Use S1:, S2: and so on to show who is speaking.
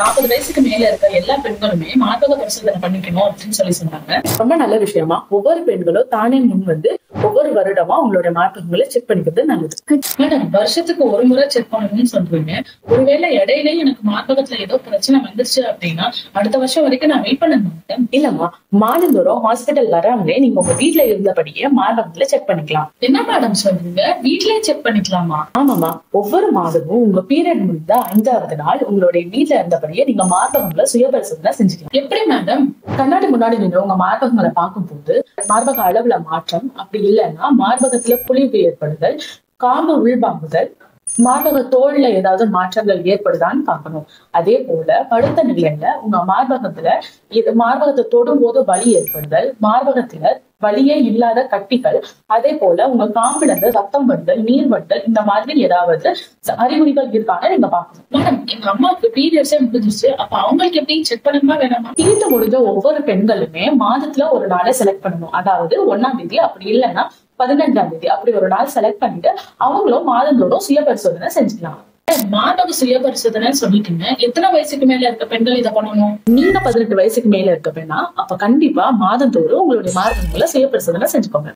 S1: 40 வயசுக்கு மேல இருக்க எல்லா பெண்களுமே மார்பக பரிசோதனை பண்ணிக்கணும் அப்படின்னு சொன்னாங்க.
S2: ரொம்ப நல்ல விஷயமா ஒவ்வொரு பெண்களும் தானே முன் வந்து ஒவ்வொரு வருடமா உங்களுடைய மார்பகங்களை செக் பண்ணிக்கிறது நல்லது.
S1: மேடம், வருஷத்துக்கு ஒரு முறை செக் பண்ணணும்னு சொல்றீங்க. ஒருவேளை இடையிலயும் எனக்கு மார்பகத்துல ஏதோ பிரச்சனை வந்துருச்சு அப்படின்னா அடுத்த வருஷம் வரைக்கும் நான் வெயிட் பண்ண மாட்டேன்.
S2: இல்லம்மா, மாதந்தோறும் ஹாஸ்பிட்டல் வராமலே நீங்க உங்க வீட்டுல இருந்தபடியே மார்பகத்துல செக் பண்ணிக்கலாம்.
S1: என்ன மேடம் சொல்றீங்க? வீட்லயே செக் பண்ணிக்கலாமா?
S2: ஆமாமா, ஒவ்வொரு மாதமும் உங்க பீரியட் முடிந்த 5வது நாள் உங்களுடைய வீட்டுல இருந்தபடியே நீங்க மார்பகங்களை சுயபரிசோதனை செஞ்சுக்கலாம்.
S1: எப்படி மேடம்?
S2: கண்ணாடி முன்னாடி நின்று உங்க மார்பகங்களை பார்க்கும் போது மார்பக அளவுல மாற்றம், அப்படி இல்லைன்னா மார்பகத்துல புளிவு ஏற்படுதல், காம்பு உள்வாங்குதல், மார்பக தோல்ல ஏதாவது மாற்றங்கள் ஏற்படுதான்னு பார்க்கணும். அதே போல படுத்த நிலையில உங்க மார்பகத்தை தொடும் போது வலி ஏற்படுதல், மார்பகத்துல வலியே இல்லாத கட்டிகள், அதே போல உங்க காம்புல இருந்து ரத்தம் வருதல், நீர் வட்டல், இந்த மாதிரி ஏதாவது அறிகுறிகள் இருக்கான்னு நீங்க பாக்கணும்.
S1: மேடம், எங்க அம்மாவுக்கு பீரியட்ஸே முடிஞ்சிருச்சு. அப்ப அவங்களுக்கு எப்படி செக் பண்ணணுமா வேணாமா?
S2: தீர்த்து முடிஞ்ச ஒவ்வொரு பெண்களுமே மாதத்துல ஒரு நாளை செலக்ட் பண்ணணும். அதாவது 1ஆம் தேதி, அப்படி இல்லைன்னா 15ஆம் தேதி, அப்படி ஒரு நாள் செலக்ட் பண்ணிட்டு அவங்களும் மாதந்தோறும் சுய பரிசோதனை செஞ்சுக்கலாம்.
S1: மார்பக சுய பரிசோதனை சொல்லிட்டீங்க. எத்தனை வயசுக்கு மேல இருக்க பெண்கள் இதை பண்ணணும்?
S2: நீங்க 18 வயசுக்கு மேல இருக்க பெண்ணா, அப்ப கண்டிப்பா மாதந்தோறும் உங்களுடைய மார்பகங்களை சுய பரிசோதனை செஞ்சுக்கோங்க.